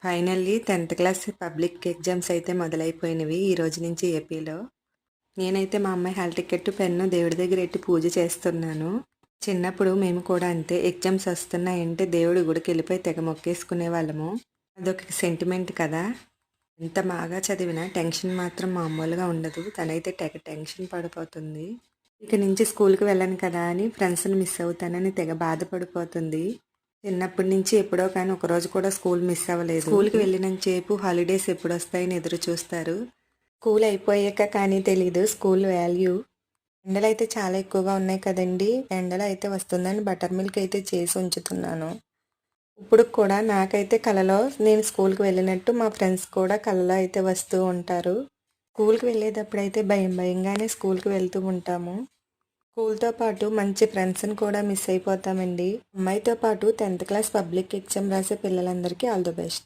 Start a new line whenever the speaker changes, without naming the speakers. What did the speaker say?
Finally 10th class public exams అయితే మొదలైపోయినవి ఈ రోజు నుంచి ఏపీలో. నేనైతే మా అమ్మాయి హాల్ టికెట్, పెన్ను దేవుడి దగ్గర ఎట్టి పూజ చేస్తున్నాను. చిన్నప్పుడు మేము కూడా అంతే, ఎగ్జామ్స్ వస్తున్నాయంటే దేవుడి గుడికి వెళ్ళిపోయి తెగ మొక్కేసుకునే వాళ్ళము. అదొక సెంటిమెంట్ కదా. ఎంత బాగా చదివినా టెన్షన్ మాత్రం మామూలుగా ఉండదు. తనైతే తెగ టెన్షన్ పడిపోతుంది. ఇక నుంచి స్కూల్కి వెళ్ళను కదా అని ఫ్రెండ్స్ని మిస్ అవుతానని తెగ బాధపడిపోతుంది. చిన్నప్పటి నుంచి ఎప్పుడో కానీ ఒకరోజు కూడా స్కూల్ మిస్ అవ్వలేదు. స్కూల్కి వెళ్ళినంతసేపు హాలిడేస్ ఎప్పుడు వస్తాయని ఎదురు చూస్తారు. స్కూల్ అయిపోయాక కానీ తెలీదు స్కూల్ వాల్యూ. ఎండలు అయితే చాలా ఎక్కువగా ఉన్నాయి కదండి. ఎండలు అయితే వస్తుందని బటర్ మిల్క్ అయితే చేసి ఉంచుతున్నాను. ఇప్పుడు కూడా నాకైతే కలలో నేను స్కూల్కి వెళ్ళినట్టు మా ఫ్రెండ్స్ కూడా కలలో అయితే వస్తూ ఉంటారు. స్కూల్కి వెళ్ళేటప్పుడు అయితే భయం భయంగానే స్కూల్కి వెళ్తూ ఉంటాము. స్కూల్తో పాటు మంచి ఫ్రెండ్స్ని కూడా మిస్ అయిపోతామండి. అమ్మాయితో పాటు 10th క్లాస్ పబ్లిక్ ఎగ్జామ్ రాసే పిల్లలందరికీ ఆల్ ది బెస్ట్.